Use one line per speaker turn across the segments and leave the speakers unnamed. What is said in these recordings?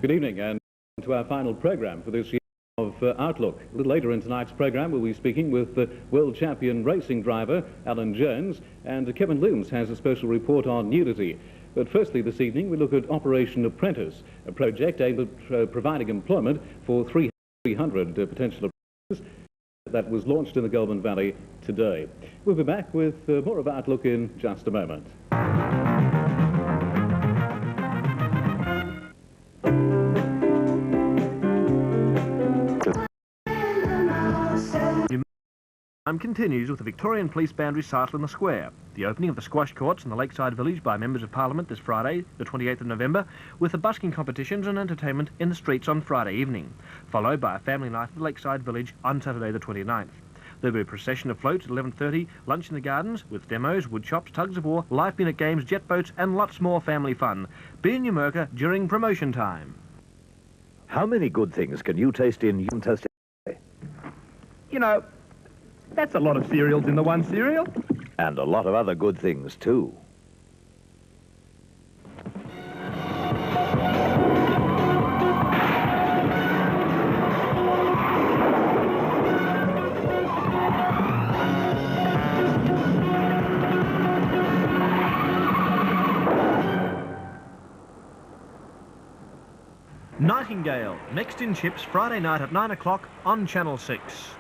Good evening, and to our final programme for this year of Outlook. A little later in tonight's programme, we'll be speaking with world champion racing driver Allan Jones, and Kevin Looms has a special report on nudity. But firstly, this evening, we look at Operation Apprentice, a project aimed at providing employment for 300 potential apprentices that was launched in the Goulburn Valley today. We'll be back with more of Outlook in just a moment.
Continues with the Victorian Police Band recital in the Square, the opening of the squash courts in the Lakeside Village by Members of Parliament this Friday, the 28th of November, with the busking competitions and entertainment in the streets on Friday evening, followed by a family night at the Lakeside Village on Saturday the 29th. There'll be a procession of floats at 11:30, lunch in the gardens with demos, wood shops, tugs of war, live peanut games, jet boats and lots more family fun. Be in Numurkah during promotion time.
How many good things can you taste in Toast?
You know, that's a lot of cereals in the one cereal.
And a lot of other good things, too.
Nightingale, next in Chips, Friday night at 9 o'clock on Channel 6.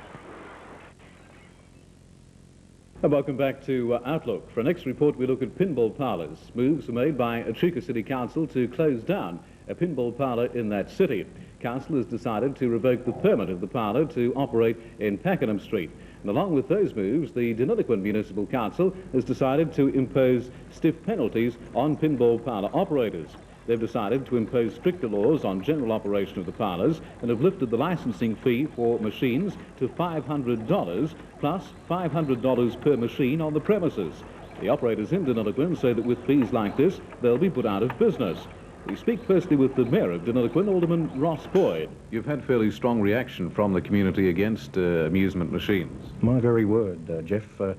And welcome back to Outlook. For our next report, we look at pinball parlours. Moves were made by Echuca City Council to close down a pinball parlour in that city. Council has decided to revoke the permit of the parlour to operate in Pakenham Street. And along with those moves, the Deniliquin Municipal Council has decided to impose stiff penalties on pinball parlour operators. They've decided to impose stricter laws on general operation of the parlours and have lifted the licensing fee for machines to $500 plus $500 per machine on the premises. The operators in Deniliquin say that with fees like this, they'll be put out of business. We speak firstly with the Mayor of Deniliquin, Alderman Ross Boyd. You've had fairly strong reaction from the community against amusement machines.
My very word, Geoff.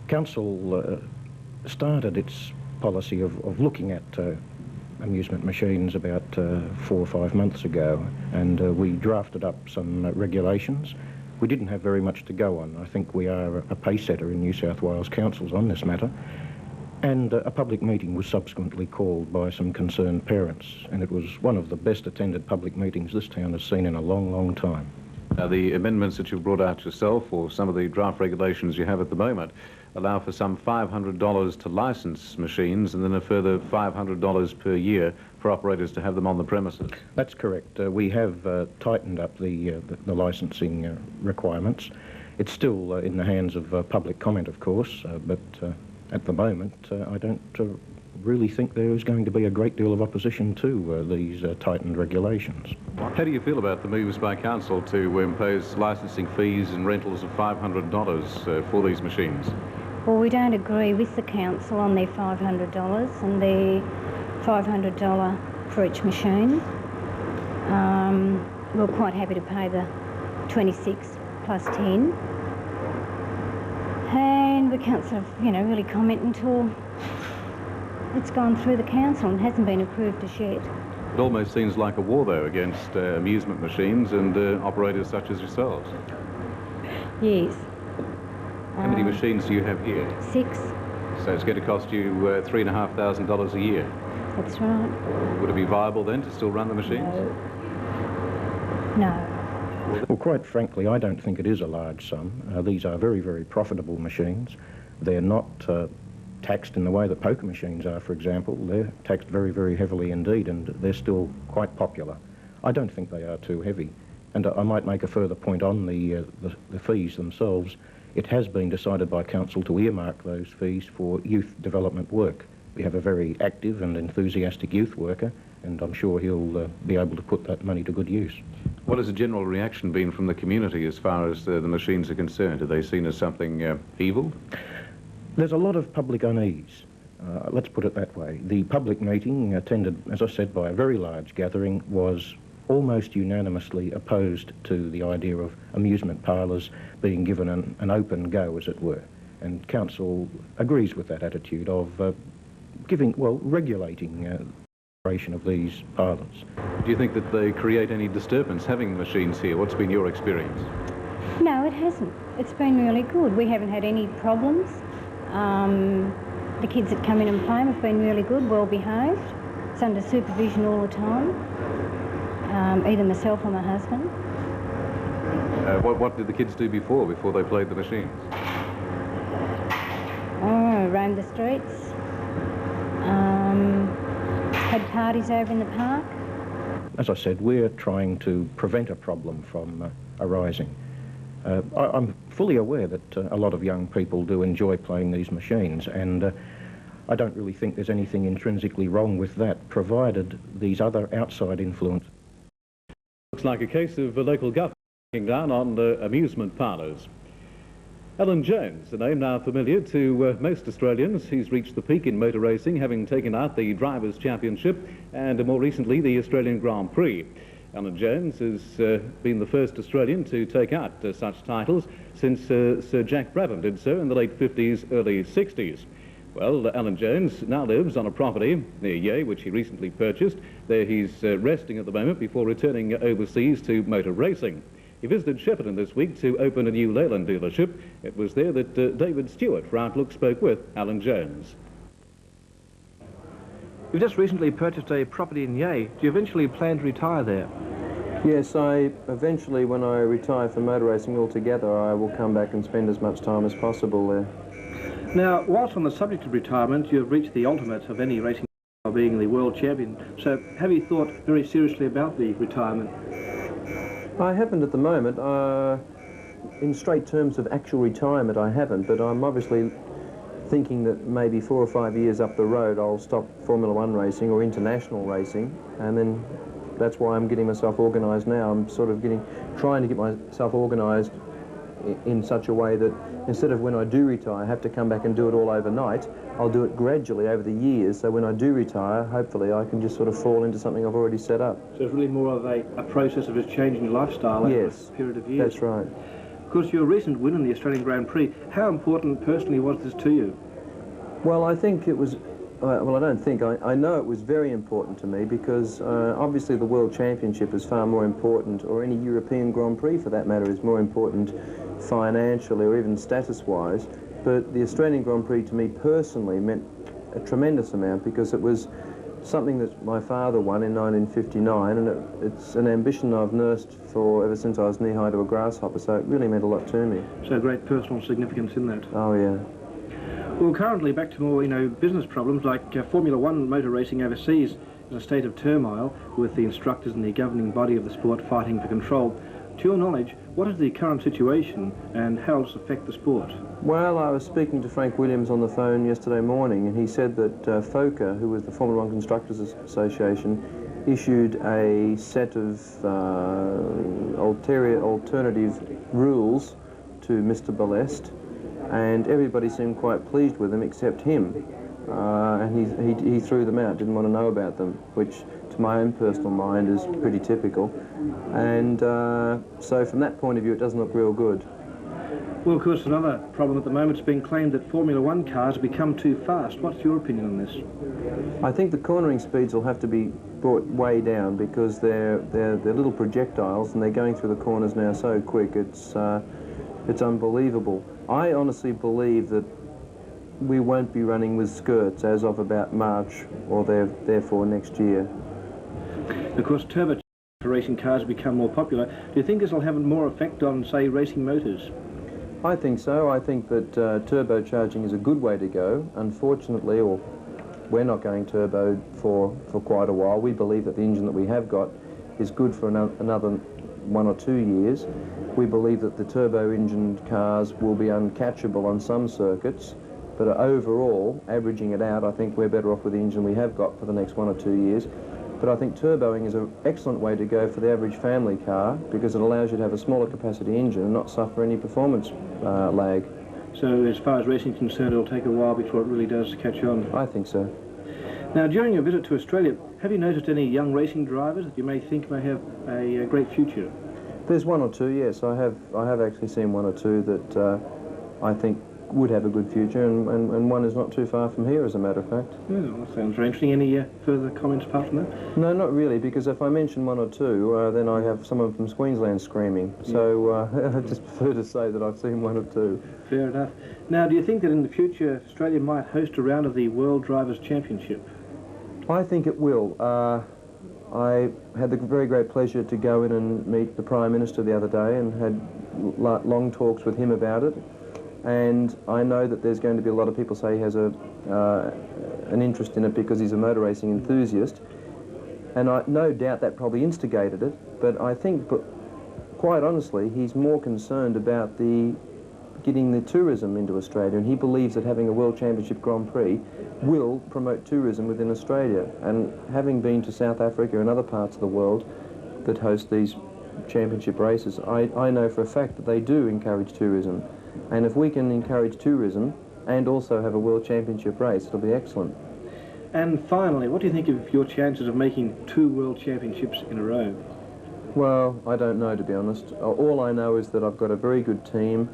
Council started its policy of looking at amusement machines about 4 or 5 months ago, and we drafted up some regulations. We didn't have very much to go on. I think we are a pace setter in New South Wales councils on this matter, and a public meeting was subsequently called by some concerned parents, and it was one of the best attended public meetings this town has seen in a long, long time.
Now, the amendments that you've brought out yourself, or some of the draft regulations you have at the moment, allow for some $500 to license machines and then a further $500 per year for operators to have them on the premises.
That's correct. We have tightened up the licensing requirements. It's still in the hands of public comment, of course, but at the moment I don't really think there is going to be a great deal of opposition to these tightened regulations.
How do you feel about the moves by council to impose licensing fees and rentals of $500 for these machines?
Well, we don't agree with the council on their $500 and the $500 for each machine. We're quite happy to pay the 26 plus 10. And we can't sort of, really comment until it's gone through the council and hasn't been approved as yet.
It almost seems like a war, though, against amusement machines and operators such as yourselves.
Yes.
How many machines do you have here?
6.
So it's going to cost you $3,500 a year?
That's right.
Would it be viable then to still run the machines?
No.
Well, quite frankly, I don't think it is a large sum. These are very, very profitable machines. They're not taxed in the way that poker machines are, for example. They're taxed very, very heavily indeed, and they're still quite popular. I don't think they are too heavy. And I might make a further point on the fees themselves. It has been decided by council to earmark those fees for youth development work. We have a very active and enthusiastic youth worker, and I'm sure he'll be able to put that money to good use.
What has the general reaction been from the community as far as the machines are concerned? Are they seen as something evil?
There's a lot of public unease. Let's put it that way. The public meeting, attended, as I said, by a very large gathering, was almost unanimously opposed to the idea of amusement parlours being given an open go, as it were. And council agrees with that attitude of regulating operation of these parlours.
Do you think that they create any disturbance having the machines here? What's been your experience?
No, it hasn't. It's been really good. We haven't had any problems. The kids that come in and play have been really good, well behaved. It's under supervision all the time, either myself or my husband.
What did the kids do before they played the machines?
Roamed the streets, had parties over in the park.
As I said, we're trying to prevent a problem from arising. I'm fully aware that a lot of young people do enjoy playing these machines, and I don't really think there's anything intrinsically wrong with that, provided these other outside influences.
Looks like a case of the local government cracking down on amusement parlours. Allan Jones, a name now familiar to most Australians. He's reached the peak in motor racing, having taken out the Drivers' Championship and more recently the Australian Grand Prix. Allan Jones has been the first Australian to take out such titles since Sir Jack Brabham did so in the late 50s, early 60s. Well, Allan Jones now lives on a property near Yea, which he recently purchased. There he's resting at the moment before returning overseas to motor racing. He visited Shepparton this week to open a new Leyland dealership. It was there that David Stewart for Outlook spoke with Allan Jones.
You've just recently purchased a property in Yea. Do you eventually plan to retire there?
Yes, eventually, when I retire from motor racing altogether, I will come back and spend as much time as possible there.
Now, whilst on the subject of retirement, you've reached the ultimate of any racing of being the world champion. So have you thought very seriously about the retirement?
I haven't at the moment. In straight terms of actual retirement, I haven't, but I'm obviously thinking that maybe 4 or 5 years up the road I'll stop Formula 1 racing or international racing, and then that's why I'm getting myself organised now. I'm sort of trying to get myself organised in such a way that instead of when I do retire I have to come back and do it all overnight, I'll do it gradually over the years, so when I do retire, hopefully I can just sort of fall into something I've already set up.
So it's really more of a process of just changing your lifestyle over a period of years.
That's right.
Of course, your recent win in the Australian Grand Prix, how important personally was this to you?
Well, I think it was, well, I don't think, I know it was very important to me because obviously the World Championship is far more important, or any European Grand Prix for that matter is more important financially or even status-wise, but the Australian Grand Prix to me personally meant a tremendous amount because it was something that my father won in 1959, and it's an ambition I've nursed for ever since I was knee-high to a grasshopper, so it really meant a lot to me.
So great personal significance in that.
Oh, yeah.
Well, currently back to more, business problems like Formula 1 motor racing overseas in a state of turmoil with the instructors and the governing body of the sport fighting for control. To your knowledge, what is the current situation and how does it affect the sport?
Well, I was speaking to Frank Williams on the phone yesterday morning, and he said that FOCA, who was the Formula 1 Constructors Association, issued a set of alternative rules to Mr. Valance, and everybody seemed quite pleased with them except him. And he threw them out, didn't want to know about them, which to my own personal mind is pretty typical. And so from that point of view, it doesn't look real good.
Well, of course, another problem at the moment is being claimed that Formula 1 cars have become too fast. What's your opinion on this?
I think the cornering speeds will have to be brought way down because they're little projectiles and they're going through the corners now so quick. It's unbelievable. I honestly believe that we won't be running with skirts as of about March or therefore next year.
Of course, turbo racing cars become more popular. Do you think this will have more effect on, say, racing motors?
I think so. I think that turbocharging is a good way to go. Unfortunately, we're not going turbo for quite a while. We believe that the engine that we have got is good for another 1 or 2 years. We believe that the turbo-engined cars will be uncatchable on some circuits, but overall, averaging it out, I think we're better off with the engine we have got for the next 1 or 2 years. But I think turboing is an excellent way to go for the average family car because it allows you to have a smaller capacity engine and not suffer any performance lag.
So as far as racing is concerned, it'll take a while before it really does catch on?
I think so.
Now, during your visit to Australia, have you noticed any young racing drivers that you may think may have a great future?
There's 1 or 2, yes. I have actually seen 1 or 2 that I think would have a good future, and one is not too far from here, as a matter of fact.
Yeah, well, that sounds very interesting. Any further comments apart from that?
No, not really, because if I mention one or two, then I have someone from Queensland screaming. So I just prefer to say that I've seen one or two.
Fair enough. Now, do you think that in the future Australia might host a round of the World Drivers' Championship?
I think it will. I had the very great pleasure to go in and meet the Prime Minister the other day and had long talks with him about it. And I know that there's going to be a lot of people say he has an interest in it because he's a motor racing enthusiast. And I no doubt that probably instigated it, but I think, quite honestly, he's more concerned about getting the tourism into Australia, and he believes that having a World Championship Grand Prix will promote tourism within Australia. And having been to South Africa and other parts of the world that host these championship races, I know for a fact that they do encourage tourism. And if we can encourage tourism and also have a World Championship race, it'll be excellent.
And finally, what do you think of your chances of making 2 World Championships in a row?
Well, I don't know, to be honest. All I know is that I've got a very good team,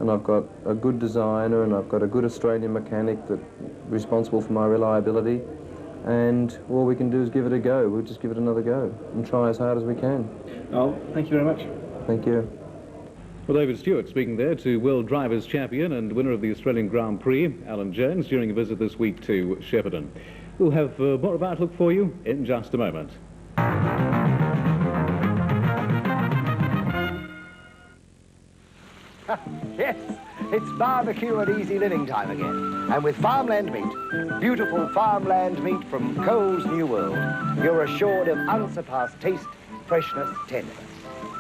and I've got a good designer, and I've got a good Australian mechanic that's responsible for my reliability, and all we can do is give it a go. We'll just give it another go and try as hard as we can.
Oh, thank you very much.
Thank you.
Well, David Stewart speaking there to World Drivers' Champion and winner of the Australian Grand Prix, Allan Jones, during a visit this week to Shepparton. We'll have more of Outlook for you in just a moment.
Yes, it's barbecue and easy living time again. And with farmland meat, beautiful farmland meat from Coles New World, you're assured of unsurpassed taste, freshness, tenderness.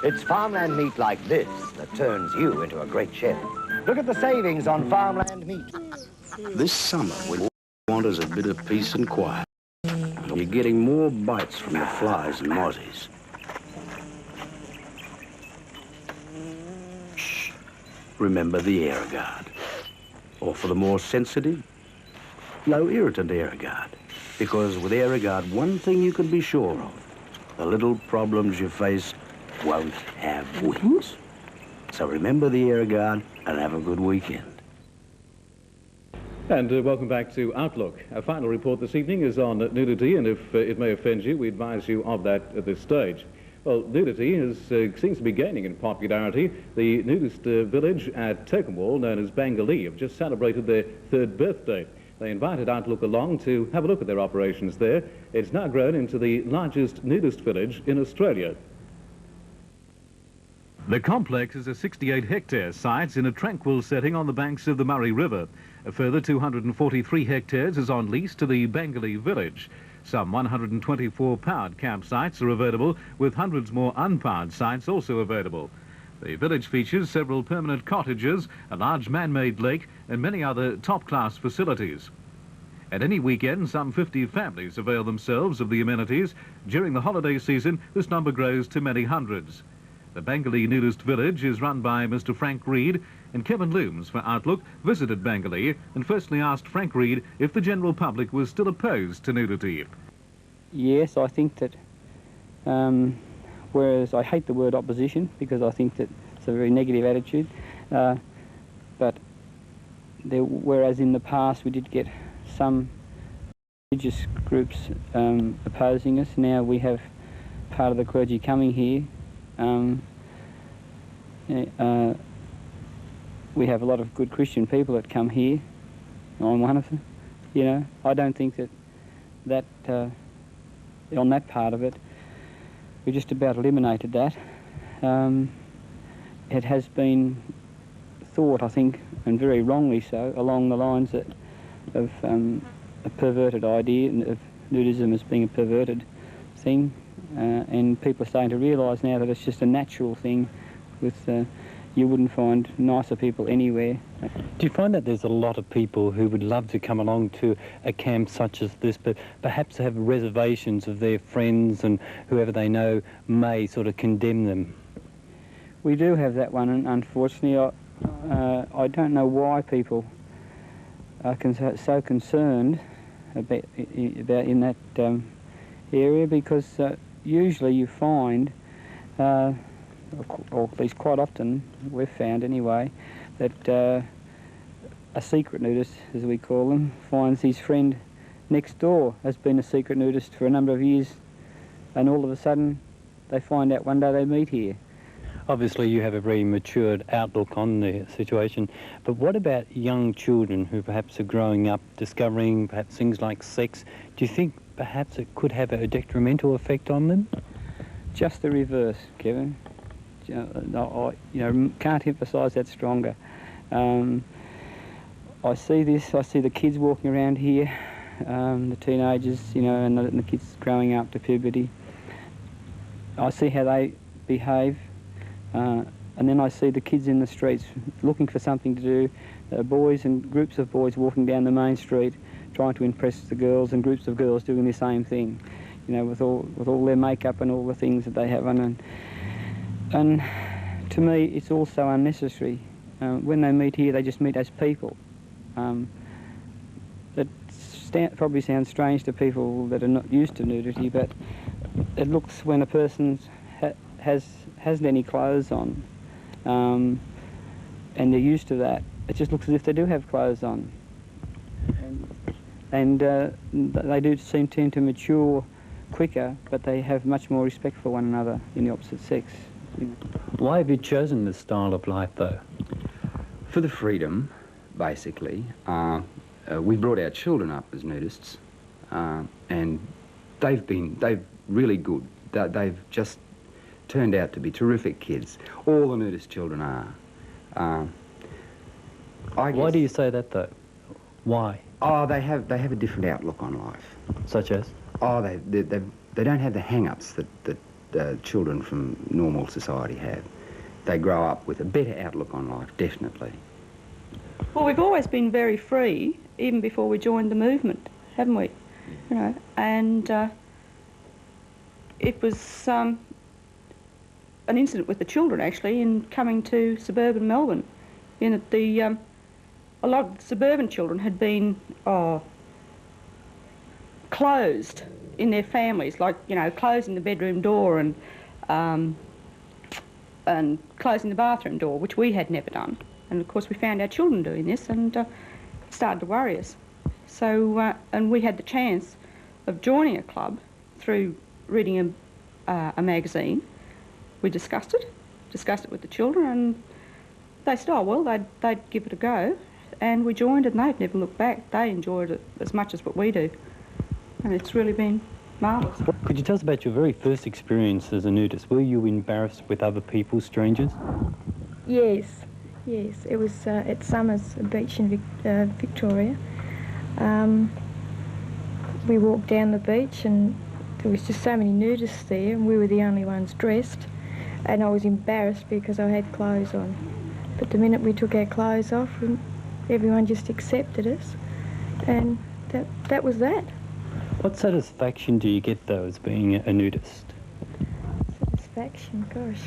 It's farmland meat like this that turns you into a great chef. Look at the savings on farmland meat.
This summer, what we want is a bit of peace and quiet. You're getting more bites from the flies and mozzies. Shh. Remember the Airguard. Or for the more sensitive, low irritant Airguard. Because with Airguard, one thing you can be sure of, the little problems you face won't have wings. So remember the Airguard and have a good weekend.
And welcome back to Outlook. Our final report this evening is on nudity, and if it may offend you, we advise you of that at this stage. Well, nudity seems to be gaining in popularity. The nudist village at Tokemwal, known as Bangalee, have just celebrated their 3rd birthday. They invited Outlook along to have a look at their operations there. It's now grown into the largest nudist village in Australia. The complex is a 68-hectare site in a tranquil setting on the banks of the Murray River. A further 243 hectares is on lease to the Bangalee village. Some 124 powered campsites are available, with hundreds more unpowered sites also available. The village features several permanent cottages, a large man-made lake, and many other top-class facilities. At any weekend, some 50 families avail themselves of the amenities. During the holiday season, this number grows to many hundreds. The Bangalee nudist village is run by Mr. Frank Reed, and Kevin Looms for Outlook visited Bangalee and firstly asked Frank Reed if the general public was still opposed to nudity.
Yes, I think that, whereas I hate the word opposition because I think that it's a very negative attitude, but whereas in the past we did get some religious groups opposing us, now we have part of the clergy coming here. We have a lot of good Christian people that come here. I'm one of them. You know, I don't think that on that part of it, we just about eliminated that. It has been thought, I think, and very wrongly so, along the lines of a perverted idea of nudism as being a perverted thing. And people are starting to realise now that it's just a natural thing with you wouldn't find nicer people anywhere.
Do you find that there's a lot of people who would love to come along to a camp such as this, but perhaps have reservations of their friends and whoever they know may sort of condemn them?
We do have that one, and unfortunately I don't know why people are so concerned about in that area, because usually you find, or at least quite often we've found anyway, that a secret nudist, as we call them, finds his friend next door has been a secret nudist for a number of years, and all of a sudden they find out one day they meet here.
Obviously you have a very matured outlook on the situation, but what about young children who perhaps are growing up, discovering perhaps things like sex? Do you think perhaps it could have a detrimental effect on them?
Just the reverse, Kevin. I can't emphasise that stronger. I see this, I see the kids walking around here, the teenagers, and the kids growing up to puberty. I see how they behave, and then I see the kids in the streets looking for something to do, boys and groups of boys walking down the main street trying to impress the girls, and groups of girls doing the same thing, with all their makeup and all the things that they have on. And to me, it's all so unnecessary. When they meet here, they just meet as people. That probably sounds strange to people that are not used to nudity, but it looks, when a person hasn't any clothes on, and they're used to that, it just looks as if they do have clothes on. And they do tend to mature quicker, but they have much more respect for one another in the opposite sex.
Why have you chosen this style of life, though?
For the freedom, basically. We brought our children up as nudists, and they've really good. They've just turned out to be terrific kids. All the nudist children are.
Why do you say that, though? Why?
Oh, they have a different outlook on life.
Such as?
Oh, they don't have the hang-ups that children from normal society have. They grow up with a better outlook on life, definitely.
Well, we've always been very free, even before we joined the movement, haven't we? And it was an incident with the children, actually, in coming to suburban Melbourne, in that a lot of the suburban children had been closed in their families, like, closing the bedroom door and closing the bathroom door, which we had never done. And of course we found our children doing this, and it started to worry us. So, and we had the chance of joining a club through reading a magazine. We discussed it with the children, and they said, oh well, they'd give it a go. And we joined it, and they've never looked back. They enjoyed it as much as what we do. And it's really been marvellous.
Could you tell us about your very first experience as a nudist? Were you embarrassed with other people, strangers?
Yes. It was at Summers Beach in Victoria. We walked down the beach, and there was just so many nudists there, and we were the only ones dressed. And I was embarrassed because I had clothes on. But the minute we took our clothes off, everyone just accepted us, and that was that.
What satisfaction do you get, though, as being a nudist?
Satisfaction, gosh.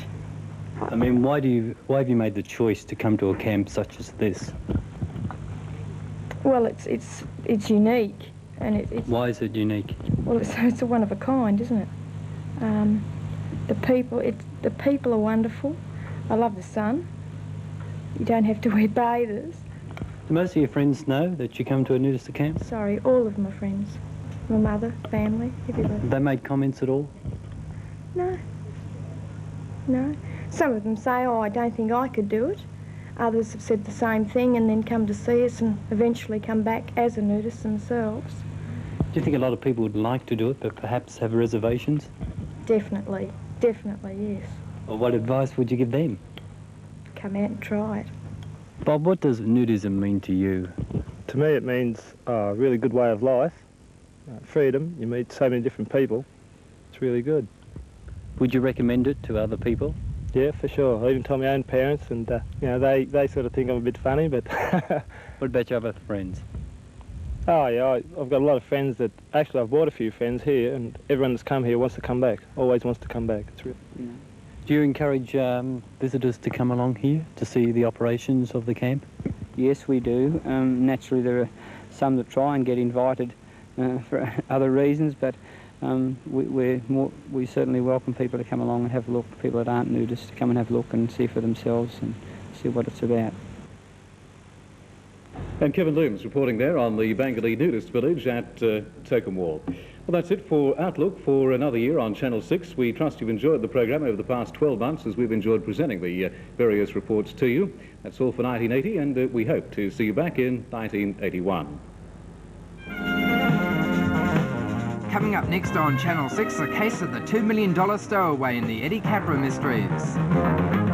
I mean, why have you made the choice to come to a camp such as this?
Well, it's unique, and it's...
Why is it unique?
Well, it's a one of a kind, isn't it? The people are wonderful. I love the sun. You don't have to wear bathers.
Do most of your friends know that you come to a nudist camp?
Sorry, all of my friends. My mother, family, everybody.
Have they made comments at all?
No. Some of them say, oh, I don't think I could do it. Others have said the same thing and then come to see us and eventually come back as a nudist themselves.
Do you think a lot of people would like to do it, but perhaps have reservations?
Definitely, yes.
Well, what advice would you give them?
Come out and try it.
Bob, what does nudism mean to you?
To me it means a really good way of life, freedom. You meet so many different people. It's really good.
Would you recommend it to other people?
Yeah, for sure. I even told my own parents, and they sort of think I'm a bit funny, but...
What about your other friends?
Oh yeah, I've got a lot of friends that... Actually, I've brought a few friends here, and everyone that's come here wants to come back, always wants to come back. It's really...
Do you encourage visitors to come along here to see the operations of the camp?
Yes, we do. Naturally, there are some that try and get invited for other reasons, but we certainly welcome people to come along and have a look, people that aren't nudists, to come and have a look and see for themselves and see what it's about.
And Kevin Looms reporting there on the Bangalore nudist village at Tokemwall. Well, that's it for Outlook for another year on Channel 6. We trust you've enjoyed the programme over the past 12 months as we've enjoyed presenting the various reports to you. That's all for 1980, and we hope to see you back in 1981.
Coming up next on Channel 6, a case of the $2 million stowaway in the Eddie Capra mysteries.